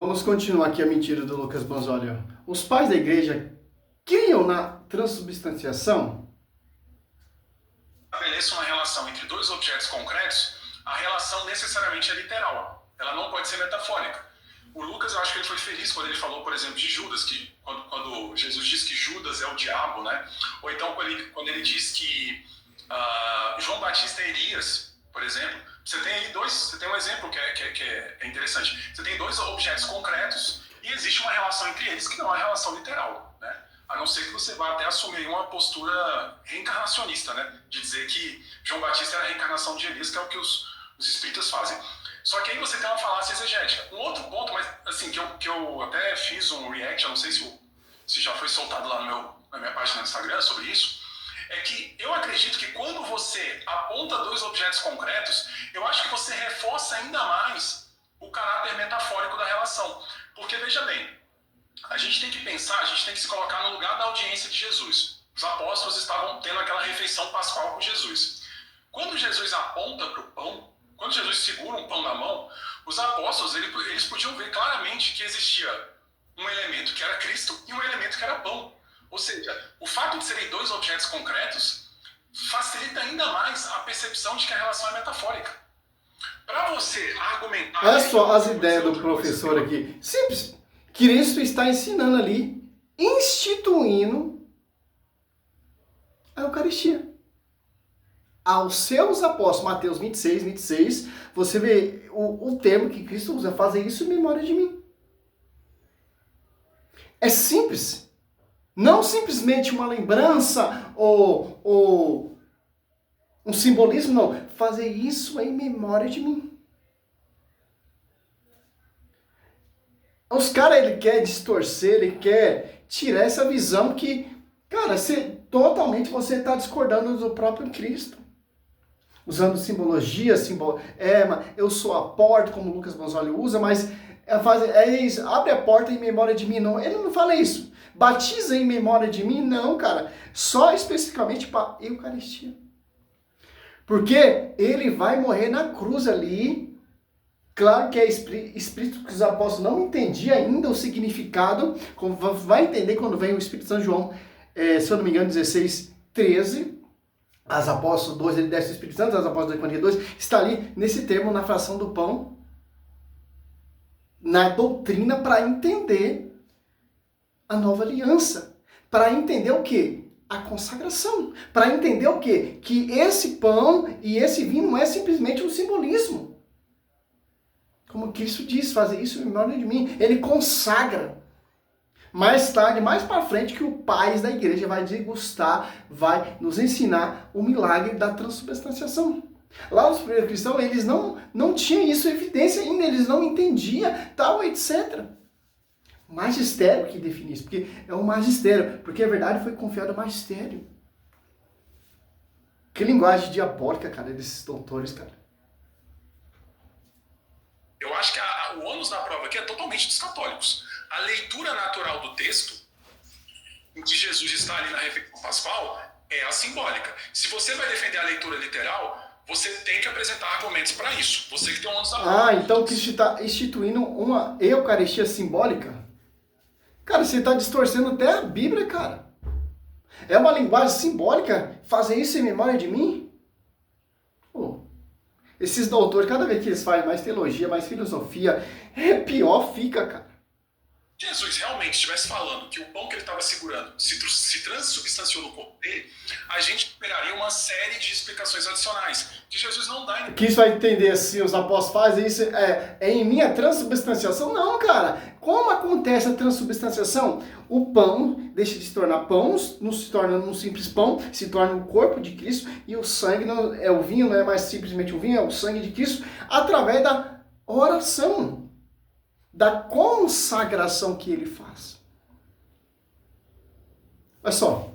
Vamos continuar aqui a mentira do Lucas Bonzoli. Os pais da igreja criam na transubstanciação? Estabeleça uma relação entre dois objetos concretos, a relação necessariamente é literal. Ela não pode ser metafórica. O Lucas, eu acho que ele foi feliz quando ele falou, por exemplo, de Judas, que quando Jesus diz que Judas é o diabo, né? Ou então quando ele diz que João Batista é Elias, por exemplo. Você tem um exemplo que é interessante. Você tem dois objetos concretos e existe uma relação entre eles que não é uma relação literal, né? A não ser que você vá até assumir uma postura reencarnacionista, né? De dizer que João Batista era a reencarnação de Elias, que é o que os espíritas fazem. Só que aí você tem uma falácia exegética. Um outro ponto, mas assim, que eu até fiz um react, eu não sei se já foi soltado lá na minha página do Instagram sobre isso, é que eu acredito que quando você aponta dois objetos concretos, eu acho que você reforça ainda mais o caráter metafórico da relação. Porque, veja bem, a gente tem que pensar, a gente tem que se colocar no lugar da audiência de Jesus. Os apóstolos estavam tendo aquela refeição pascual com Jesus. Quando Jesus aponta para o pão, quando Jesus segura um pão na mão, os apóstolos eles podiam ver claramente que existia um elemento que era Cristo e um elemento que era pão. Ou seja, o fato de serem dois objetos concretos facilita ainda mais a percepção de que a relação é metafórica. Para você argumentar... Olha só as ideias do professor aqui. Simples. Cristo está ensinando ali, instituindo a Eucaristia. Aos seus apóstolos, Mateus 26, você vê o termo que Cristo usa, fazer isso em memória de mim. É simples. Não simplesmente uma lembrança ou um simbolismo, não. Fazer isso em memória de mim. Os caras, ele quer distorcer, ele quer tirar essa visão que, cara, totalmente você está discordando do próprio Cristo. Usando simbologia, eu sou a porta, como o Lucas Bonzoli usa, mas isso, abre a porta em memória de mim. Não, ele não fala isso. Batiza em memória de mim, não, cara. Só especificamente para Eucaristia. Porque ele vai morrer na cruz ali. Claro que é Espírito que os apóstolos não entendiam ainda o significado. Como vai entender quando vem o Espírito São João, se eu não me engano, 16:13. As apóstolos 2, ele desce o Espírito Santo, as apóstolos 2, está ali nesse termo, na fração do pão, na doutrina, para entender a nova aliança. Para entender o quê? A consagração. Para entender o quê? Que esse pão e esse vinho não é simplesmente um simbolismo. Como Cristo diz, fazer isso em memória de mim. Ele consagra. Mais tarde, mais para frente, que o pai da igreja vai degustar, vai nos ensinar o milagre da transubstanciação. Lá os primeiros cristãos, eles não tinham isso em evidência ainda, eles não entendiam, tal, etc. Magistério que define isso, porque é um magistério, porque a verdade foi confiada ao magistério. Que linguagem diabólica, cara, desses doutores, cara. Eu acho que o ônus da prova aqui é totalmente dos católicos. A leitura natural do texto, em que Jesus está ali na refeição pascual, é a simbólica. Se você vai defender a leitura literal, você tem que apresentar argumentos para isso. Você que tem o ônus da prova. Ah, então Cristo está instituindo uma Eucaristia simbólica? Cara, você está distorcendo até a Bíblia, cara. É uma linguagem simbólica fazer isso em memória de mim? Pô, esses doutores, cada vez que eles fazem mais teologia, mais filosofia, pior fica, cara. Jesus realmente estivesse falando que o pão que ele estava segurando se transubstanciou no corpo dele, a gente esperaria uma série de explicações adicionais que Jesus não dá. Que isso vai entender assim, os apóstolos fazem isso, em minha transubstanciação? Não, cara. Como acontece a transubstanciação? O pão deixa de se tornar pão, não se torna um simples pão, se torna o corpo de Cristo, e o sangue, o vinho não é mais simplesmente o vinho, é o sangue de Cristo, através da oração. Da consagração que ele faz. Olha só.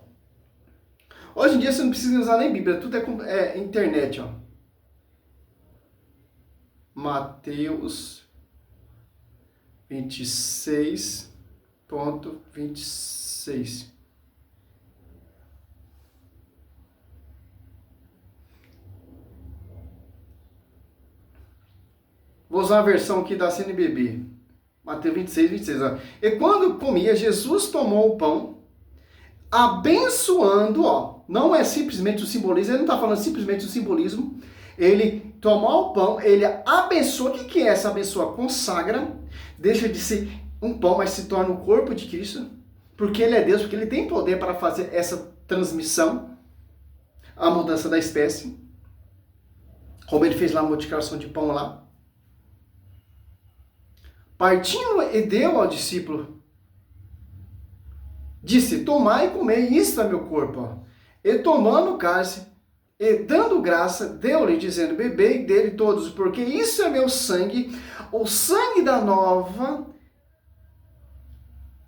Hoje em dia você não precisa usar nem Bíblia, tudo é internet, ó. Mateus 26.26. Vou usar a versão aqui da CNBB. Mateus 26, 26. Ó. E quando comia, Jesus tomou o pão, abençoando, ó, não é simplesmente o simbolismo, ele não está falando simplesmente do simbolismo, ele tomou o pão, ele abençoa. O que é essa abençoa? Consagra, deixa de ser um pão, mas se torna o corpo de Cristo, porque ele é Deus, porque ele tem poder para fazer essa transmissão, a mudança da espécie, como ele fez lá a multiplicação de pão lá. Partindo e deu ao discípulo, disse, tomai e comei, isto é meu corpo. Ó. E tomando o cálice, e dando graça, deu-lhe, dizendo, bebei dele todos, porque isso é meu sangue, o sangue da nova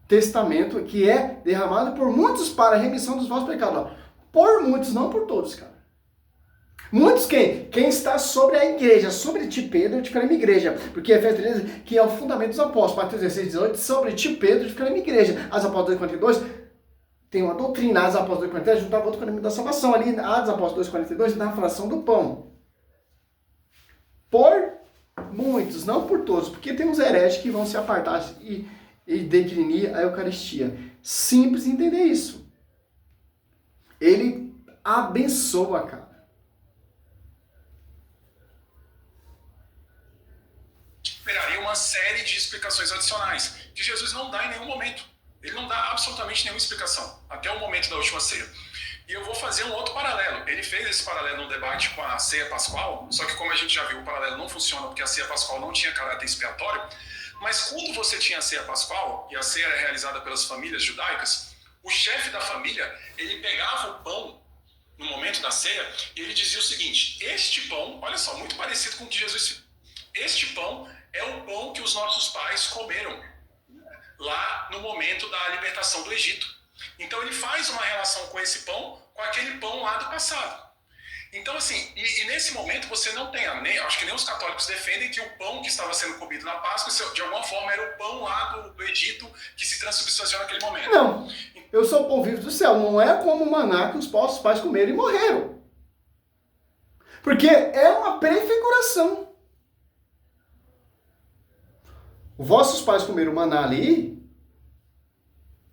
testamento, que é derramado por muitos para a remissão dos vossos pecados. Ó. Por muitos, não por todos, cara. Muitos quem? Quem está sobre a igreja, sobre ti, Pedro, edificarei minha igreja. Porque Efésios 13, que é o fundamento dos apóstolos. Mateus 16, 18, sobre ti, Pedro, edificarei minha igreja. As Apóstolos 2,42, tem uma doutrina. As Apóstolos 2,43, juntava outro caminho da salvação. Ali, as Apóstolos 2,42, na fração do pão. Por muitos, não por todos. Porque tem uns hereges que vão se apartar e declinir a Eucaristia. Simples entender isso. Ele abençoa, cara. Esperaria uma série de explicações adicionais, que Jesus não dá em nenhum momento. Ele não dá absolutamente nenhuma explicação, até o momento da última ceia. E eu vou fazer um outro paralelo. Ele fez esse paralelo no debate com a ceia pascual, só que como a gente já viu, o paralelo não funciona porque a ceia pascual não tinha caráter expiatório. Mas quando você tinha a ceia pascual, e a ceia era realizada pelas famílias judaicas, o chefe da família, ele pegava o pão no momento da ceia e ele dizia o seguinte, este pão, olha só, muito parecido com o que Jesus fez. Este pão é o pão que os nossos pais comeram lá no momento da libertação do Egito. Então ele faz uma relação com esse pão, com aquele pão lá do passado. Então assim, e nesse momento você não tem, acho que nem os católicos defendem que o pão que estava sendo comido na Páscoa, de alguma forma era o pão lá do Egito que se transubstanciou naquele momento. Não, eu sou o pão vivo do céu, não é como o maná que os vossos pais comeram e morreram. Porque é uma prefiguração. Os vossos pais comeram maná ali,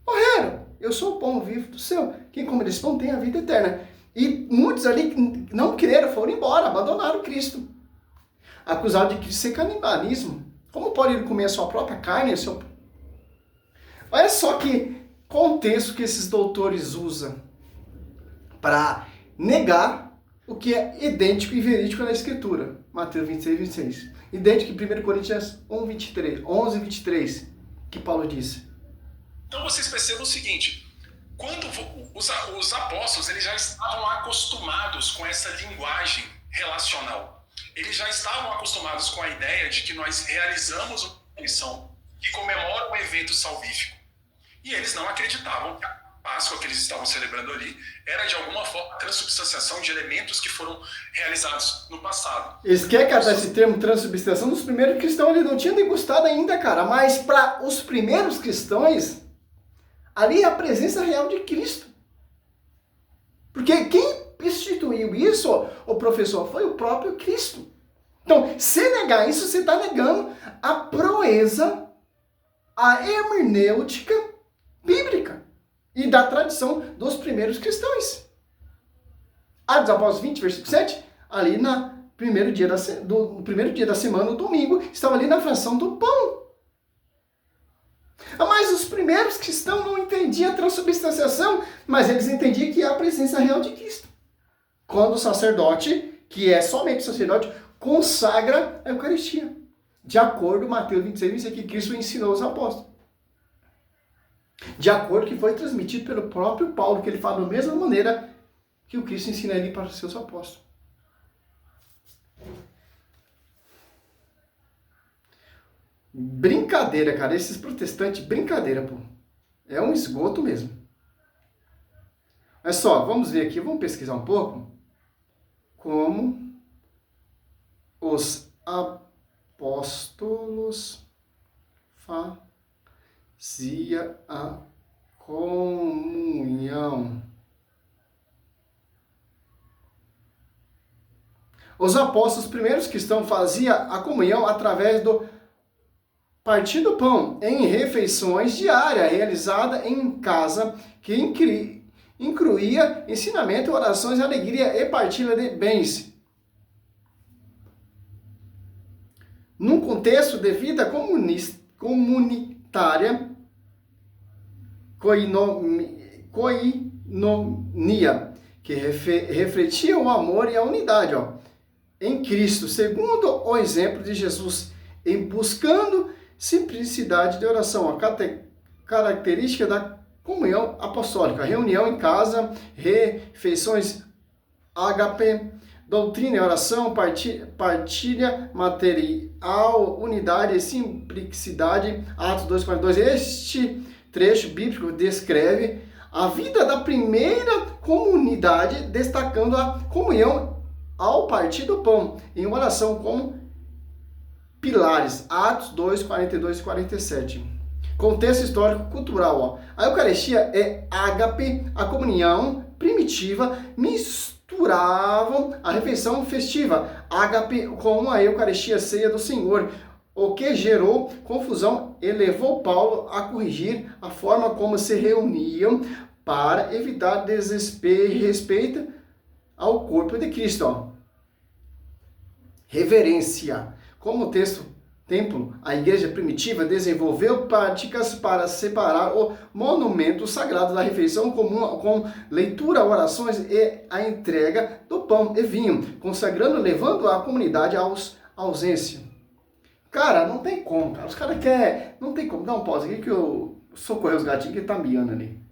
morreram. Eu sou o pão vivo do céu. Quem come desse pão tem a vida eterna. E muitos ali não creram, foram embora, abandonaram Cristo. Acusados de ser canibalismo. Como pode ele comer a sua própria carne? Olha só que contexto que esses doutores usam para negar o que é idêntico e verídico na Escritura. Mateus 26, 26. Idêntico em 1 Coríntios 11, 23, que Paulo disse. Então vocês percebam o seguinte, quando os apóstolos eles já estavam acostumados com essa linguagem relacional. Eles já estavam acostumados com a ideia de que nós realizamos uma missão que comemora um evento salvífico. E eles não acreditavam que a Páscoa que eles estavam celebrando ali era de alguma forma a transubstanciação de elementos que foram realizados no passado. Eles querem catar esse termo transubstanciação dos primeiros cristãos, ali não tinha degustado ainda, cara. Mas para os primeiros cristãos, ali é a presença real de Cristo. Porque quem instituiu isso, o professor, foi o próprio Cristo. Então, se negar isso, você está negando a proeza, a hermenêutica bíblica e da tradição dos primeiros cristãos. Atos Apóstolos 20, versículo 7, ali no primeiro dia da semana, no domingo, estava ali na fração do pão. Mas os primeiros cristãos não entendiam a transubstanciação, mas eles entendiam que é a presença real de Cristo. Quando o sacerdote, que é somente o sacerdote, consagra a Eucaristia. De acordo com Mateus 26, 26, que Cristo ensinou aos apóstolos. De acordo com o que foi transmitido pelo próprio Paulo, que ele fala da mesma maneira que o Cristo ensina ali para os seus apóstolos. Brincadeira, cara. Esses protestantes, brincadeira, pô. É um esgoto mesmo. Mas só, vamos ver aqui, vamos pesquisar um pouco como os apóstolos fazia a comunhão. Os apóstolos primeiros cristãos faziam a comunhão através do partir do pão em refeições diárias, realizada em casa, que incluía ensinamento, orações, alegria e partilha de bens. Num contexto de vida comunitária, coinonia, que refletia o amor e a unidade em Cristo, segundo o exemplo de Jesus, em buscando simplicidade de oração, a característica da comunhão apostólica, reunião em casa, refeições HP, doutrina e oração, partilha material, unidade e simplicidade, Atos 2,42. Este trecho bíblico descreve a vida da primeira comunidade, destacando a comunhão ao partir do pão, em oração como pilares, Atos 2, 42 e 47. Contexto histórico cultural. A Eucaristia é ágape, a comunhão primitiva, misturavam a refeição festiva, ágape com a Eucaristia, ceia do Senhor, o que gerou confusão e levou Paulo a corrigir a forma como se reuniam para evitar desrespeito e respeito ao corpo de Cristo. Reverência. Como o templo, a igreja primitiva desenvolveu práticas para separar o monumento sagrado da refeição comum com leitura, orações e a entrega do pão e vinho, consagrando, levando a comunidade à ausência. Cara, não tem como, cara. Os caras querem... Não tem como. Dá um pause aqui que eu socorrer os gatinhos que tá miando ali.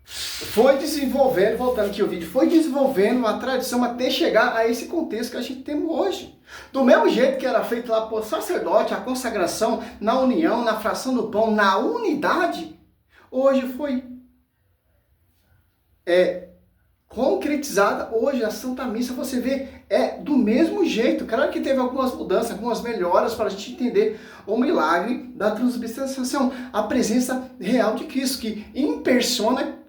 Foi desenvolvendo, voltando aqui o vídeo, foi desenvolvendo uma tradição até chegar a esse contexto que a gente tem hoje. Do mesmo jeito que era feito lá por sacerdote, a consagração na união, na fração do pão, na unidade, hoje foi concretizada. Hoje a Santa Missa, você vê, é do mesmo jeito. Claro que teve algumas mudanças, algumas melhoras para a gente entender o milagre da transubstanciação, a presença real de Cristo, que impersona.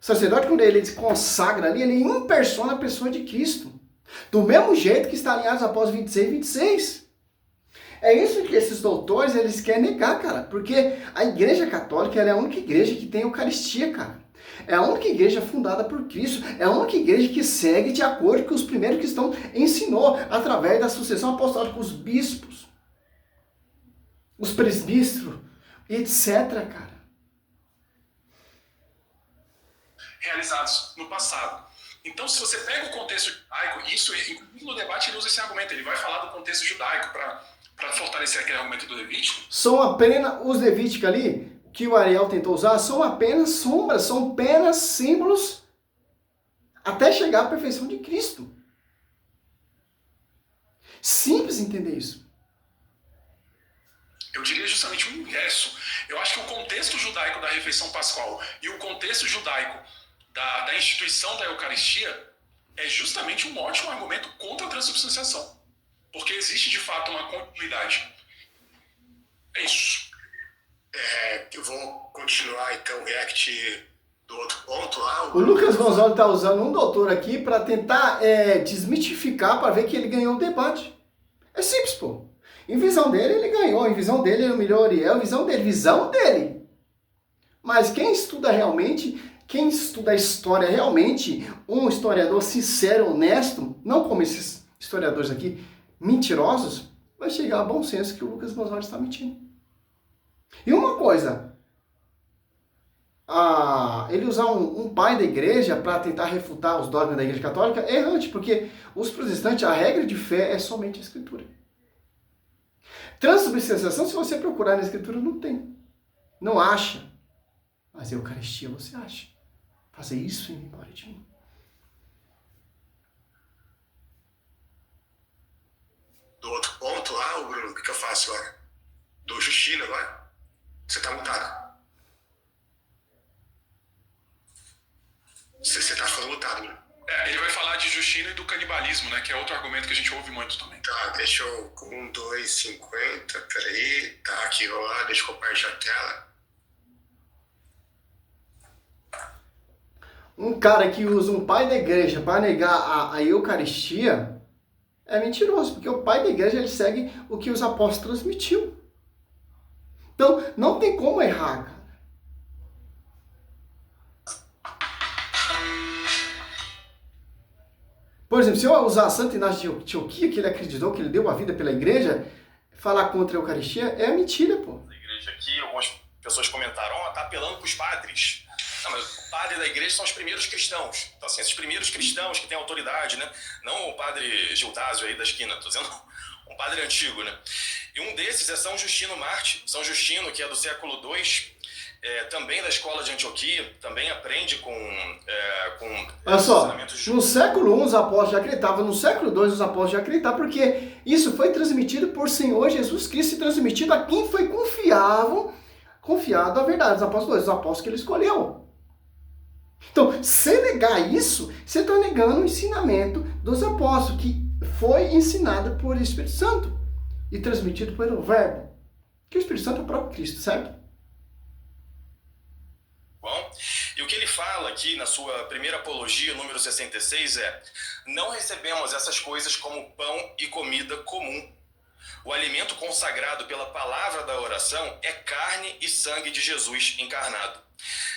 O sacerdote, quando ele se consagra ali, ele impersona a pessoa de Cristo. Do mesmo jeito que está alinhados após 26. É isso que esses doutores, eles querem negar, cara. Porque a Igreja Católica, ela é a única igreja que tem Eucaristia, cara. É a única igreja fundada por Cristo. É a única igreja que segue de acordo com os primeiros cristãos ensinou, através da sucessão apostólica, os bispos, os presbíteros, etc, cara. Realizados no passado. Então, se você pega o contexto judaico, isso, inclusive no debate ele usa esse argumento, ele vai falar do contexto judaico para fortalecer aquele argumento do Levítico. São apenas os Levíticos ali, que o Ariel tentou usar, são apenas sombras, são apenas símbolos até chegar à perfeição de Cristo. Simples entender isso. Eu diria justamente o inverso. Eu acho que o contexto judaico da refeição pascual e o contexto judaico da instituição da Eucaristia é justamente um ótimo argumento contra a transubstanciação. Porque existe, de fato, uma continuidade. É isso. Eu vou continuar, então, o react do outro ponto lá. O Lucas Gonzalez está usando um doutor aqui para tentar desmitificar, para ver que ele ganhou o debate. É simples, pô. Em visão dele, ele ganhou. Em visão dele, ele humilhou Ariel. Visão dele. Mas quem estuda realmente... Quem estuda a história realmente, um historiador sincero, honesto, não como esses historiadores aqui, mentirosos, vai chegar a bom senso que o Lucas Gonzalez está mentindo. E uma coisa, ele usar um pai da igreja para tentar refutar os dogmas da igreja católica é errante, porque os protestantes, a regra de fé é somente a escritura. Transubstanciação, se você procurar na escritura, não tem. Não acha. Mas a Eucaristia você acha. Fazer isso em memória de mim. Do outro ponto lá, Bruno, o que eu faço agora? Do Justino agora? Você tá mutado. Você tá falando mutado, Bruno. Ele vai falar de Justino e do canibalismo, né? Que é outro argumento que a gente ouve muito também. Tá, deixa eu... 2,50, peraí. Tá, aqui, vamos lá, deixa eu compartilhar a tela. Um cara que usa um pai da igreja para negar a Eucaristia é mentiroso, porque o pai da igreja ele segue o que os apóstolos transmitiu. Então, não tem como errar, cara. Por exemplo, se eu usar Santo Inácio de Antioquia, que ele acreditou, que ele deu a vida pela igreja, falar contra a Eucaristia é mentira, pô. Da igreja aqui, algumas pessoas comentaram, tá apelando para os padres. Não, mas o padre da igreja são os primeiros cristãos. Então, assim, esses primeiros cristãos que têm autoridade, né? Não o padre Gildásio aí da esquina, tô dizendo um padre antigo, né? E um desses é São Justino Mártir. São Justino, que é do século II, também da escola de Antioquia, também aprende com olha só, ensinamentos no século I os apóstolos já acreditavam, no século II os apóstolos já acreditavam, porque isso foi transmitido por Senhor Jesus Cristo e transmitido a quem foi confiado a verdade, os apóstolos que ele escolheu. Então, se negar isso, você está negando o ensinamento dos apóstolos, que foi ensinado por Espírito Santo e transmitido pelo Verbo, que o Espírito Santo é o próprio Cristo, certo? Bom, e o que ele fala aqui na sua primeira apologia, número 66, não recebemos essas coisas como pão e comida comum. O alimento consagrado pela palavra da oração é carne e sangue de Jesus encarnado.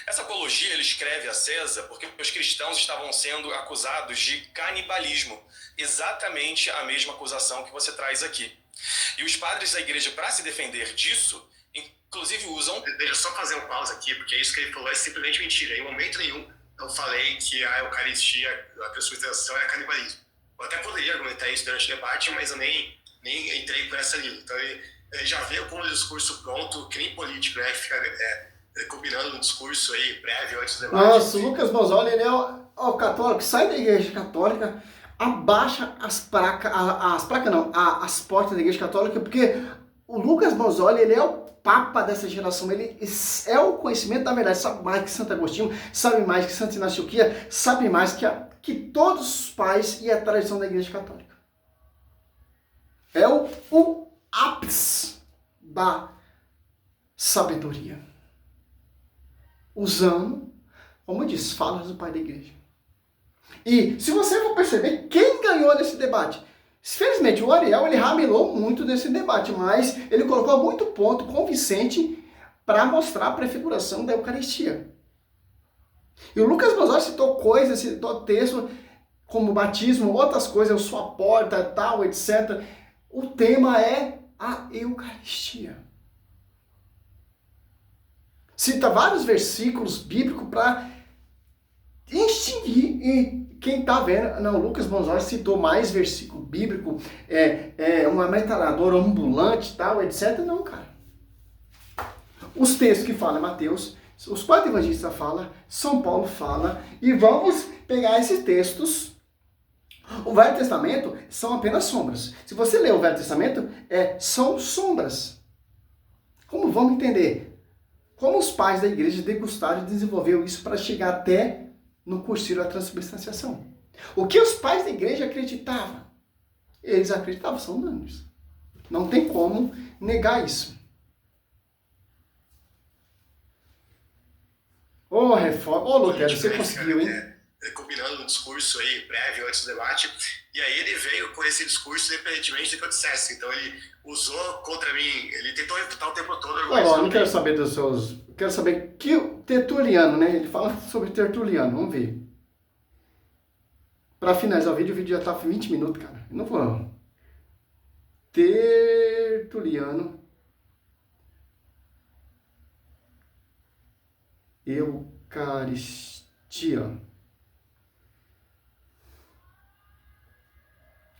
Essa apologia ele escreve a César porque os cristãos estavam sendo acusados de canibalismo, exatamente a mesma acusação que você traz aqui. E os padres da igreja, para se defender disso, inclusive usam... Deixa eu só fazer um pausa aqui, porque isso que ele falou é simplesmente mentira. Em momento nenhum eu falei que a Eucaristia, a transubstanciação é canibalismo. Eu até poderia argumentar isso durante o debate, mas eu nem entrei por essa linha. Então ele já veio com um discurso pronto, que nem político, né? Fica combinando um discurso aí prévio antes do debate. Nossa, o Lucas Bozzoli, ele é o católico, sai da igreja católica, abaixa as portas da igreja católica, porque o Lucas Bozzoli, ele é o papa dessa geração, ele é o conhecimento da verdade, sabe mais que Santo Agostinho, sabe mais que Santo Inácio de Antioquia, sabe mais que todos os pais e a tradição da igreja católica. É o ápice da sabedoria. Usando, como eu disse, falas do pai da igreja. E se você for perceber, quem ganhou nesse debate? Felizmente, o Ariel, ele ramelou muito nesse debate, mas ele colocou muito ponto convincente para mostrar a prefiguração da Eucaristia. E o Lucas Bozzoli citou coisas, citou texto como batismo, outras coisas, eu sou a porta, tal, etc. O tema é a Eucaristia. Cita vários versículos bíblicos para extinguir. E quem está vendo, não, o Lucas Bozzoli citou mais versículo bíblico, uma metralhadora ambulante, tal, etc. Não, cara. Os textos que falam Mateus, os 4 evangelistas falam, São Paulo fala, e vamos pegar esses textos. O Velho Testamento são apenas sombras. Se você ler o Velho Testamento, são sombras. Como vamos entender? Como os pais da igreja degustaram e desenvolveram isso para chegar até no cursilho da transubstanciação. O que os pais da igreja acreditavam? Eles acreditavam, são unânimes. Não tem como negar isso. Ô, reforma. Ô, Lutero, você conseguiu, hein? Combinando um discurso aí prévio antes do debate, e aí ele veio com esse discurso independentemente do que eu dissesse. Então ele usou contra mim, ele tentou refutar o tempo todo. Eu não quero saber dos seus... Quero saber que o Tertuliano, né? Ele fala sobre Tertuliano, vamos ver. Para finalizar o vídeo já tá 20 minutos, cara. Eu não vou... Tertuliano. Eucaristia.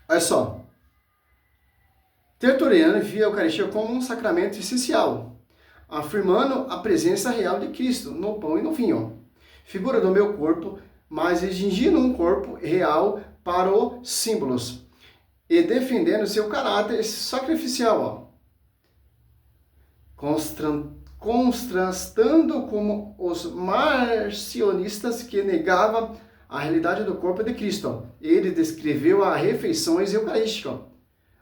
Olha só. Tertuliano via a Eucaristia como um sacramento essencial, afirmando a presença real de Cristo no pão e no vinho. Figura do meu corpo, mas exigindo um corpo real para os símbolos e defendendo seu caráter sacrificial. Contrastando com os marcionistas que negavam a realidade do corpo de Cristo. Ele descreveu as refeições eucarísticas,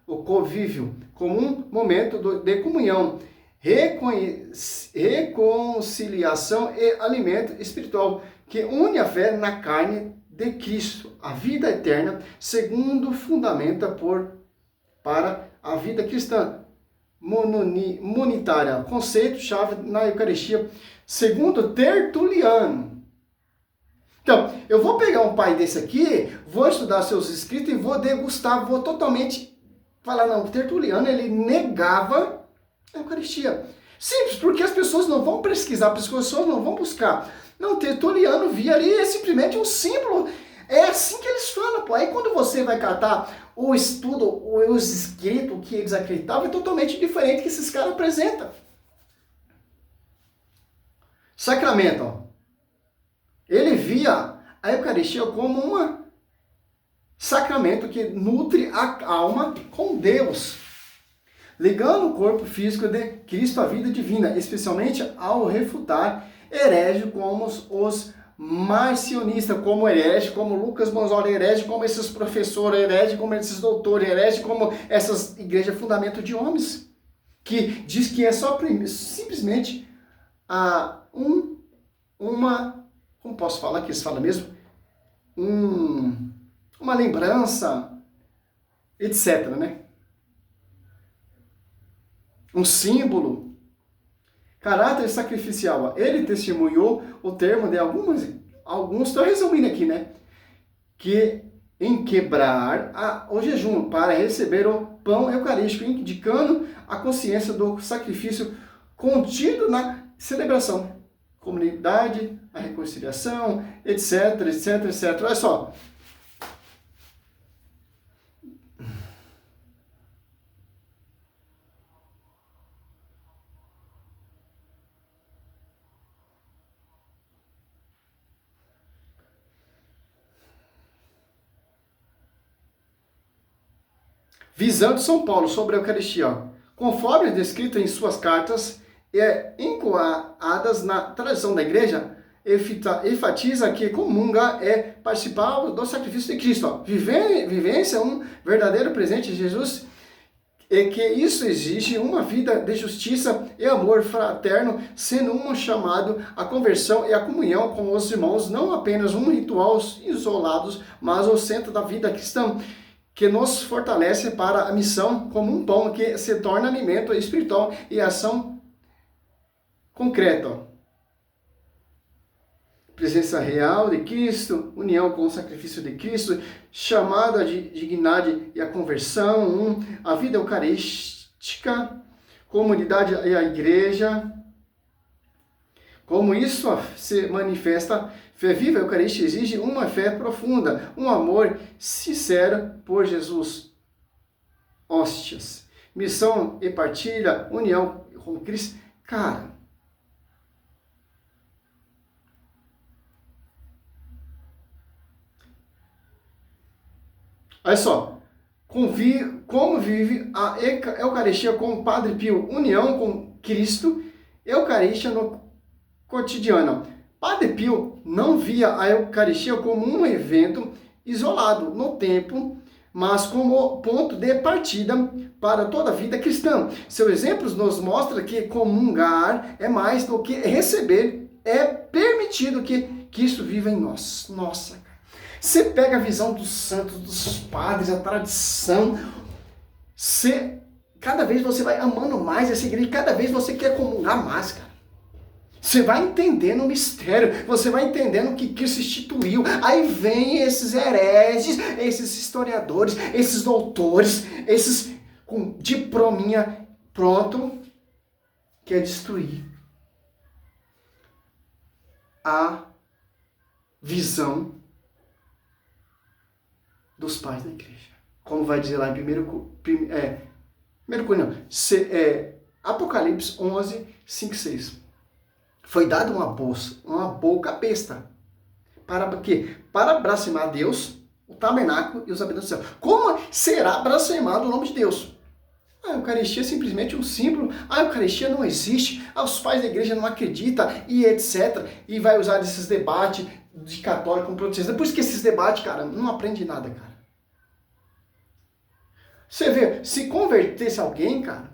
o convívio, como um momento de comunhão, reconciliação e alimento espiritual, que une a fé na carne de Cristo, a vida eterna, segundo fundamenta para a vida cristã. munitária, conceito-chave na Eucaristia, segundo Tertuliano. Então, eu vou pegar um pai desse aqui, vou estudar seus escritos e vou degustar, vou totalmente falar, não, Tertuliano, ele negava a Eucaristia. Simples, porque as pessoas não vão pesquisar, as pessoas não vão buscar. Não, Tertuliano via ali, é simplesmente um símbolo. É assim que eles falam, pô. Aí quando você vai catar o estudo, os escritos que eles acreditavam, é totalmente diferente que esses caras apresentam. Sacramento, ó. Ele via a Eucaristia como um sacramento que nutre a alma com Deus, ligando o corpo físico de Cristo à vida divina, especialmente ao refutar hereges como os marcionistas, como herege, como Lucas Manzoli herege, como esses professores herege, como esses doutores herege, como essas igrejas fundamento de homens, que diz que é só simplesmente como posso falar que eles falam mesmo? Uma lembrança, etc, né? Um símbolo. Caráter sacrificial. Ele testemunhou o termo de alguns, estou resumindo aqui, né? Que em quebrar o jejum para receber o pão eucarístico, indicando a consciência do sacrifício contido na celebração. Comunidade, a reconciliação, etc, etc, etc. Olha só. Visão de São Paulo sobre a Eucaristia. Conforme descrito em suas cartas, encoadas na tradição da igreja, enfatiza que comungar é participar do sacrifício de Cristo. Vivência é um verdadeiro presente de Jesus, e que isso exige uma vida de justiça e amor fraterno, sendo um chamado à conversão e à comunhão com os irmãos, não apenas um ritual isolado, mas o centro da vida cristã, que nos fortalece para a missão como um pão que se torna alimento espiritual e ação concreta. Presença real de Cristo, união com o sacrifício de Cristo, chamada de dignidade e a conversão, a vida eucarística, comunidade e a igreja. Como isso se manifesta, fé viva eucarística exige uma fé profunda, um amor sincero por Jesus. Hóstias, missão e partilha, união com Cristo. Cara, olha só, como vive a Eucaristia com o Padre Pio, união com Cristo, Eucaristia no cotidiano. Padre Pio não via a Eucaristia como um evento isolado no tempo, mas como ponto de partida para toda a vida cristã. Seus exemplos nos mostram que comungar é mais do que receber, é permitido que Cristo viva em nós. Nossa, cara. Você pega a visão dos santos, dos padres, a tradição, cada vez você vai amando mais essa igreja, cada vez você quer comungar mais, cara. Você vai entendendo o mistério, você vai entendendo o que Cristo instituiu. Aí vem esses hereges, esses historiadores, esses doutores, esses com diplominha pronto, quer destruir a visão dos pais da igreja. Como vai dizer lá em Apocalipse 11, 5, 6. Foi dada uma boca besta. Para quê? Para blasfemar Deus, o tabernáculo e os habitantes do céu. Como será blasfemado o nome de Deus? A Eucaristia é simplesmente um símbolo. A Eucaristia não existe. Os pais da igreja não acreditam e etc. E vai usar esses debates de católico com protestante. Por isso que esses debates, cara, não aprende nada, cara. Você vê, se convertesse alguém, cara,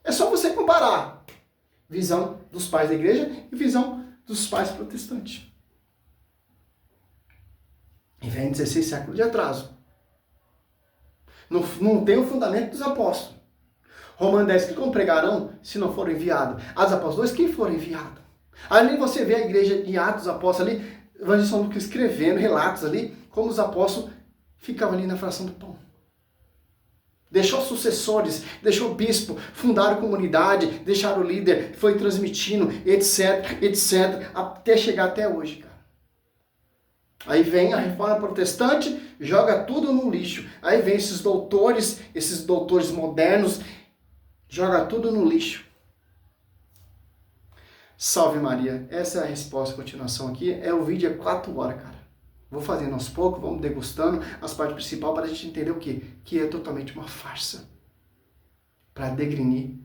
é só você comparar visão dos pais da igreja e visão dos pais protestantes. E vem 16 séculos de atraso. Não tem o fundamento dos apóstolos. Romanos 10, que como pregarão se não foram enviados? Atos Apóstolos 2, quem foram enviados? Ali você vê a igreja de Atos dos Apóstolos ali, o evangelista São Lucas escrevendo relatos ali, como os apóstolos ficavam ali na fração do pão. Deixou sucessores, deixou bispo, fundaram comunidade, deixaram o líder, foi transmitindo, etc, etc, até chegar até hoje, cara. Aí vem a reforma protestante, joga tudo no lixo. Aí vem esses doutores modernos, joga tudo no lixo. Salve Maria. Essa é a resposta, a continuação aqui. O vídeo é 4 horas, cara. Vou fazendo aos poucos, vamos degustando as partes principais para a gente entender o quê? Que é totalmente uma farsa. Para degrinir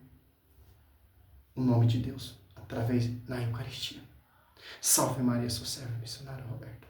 o nome de Deus através da Eucaristia. Salve Maria, sou servo missionário Roberto.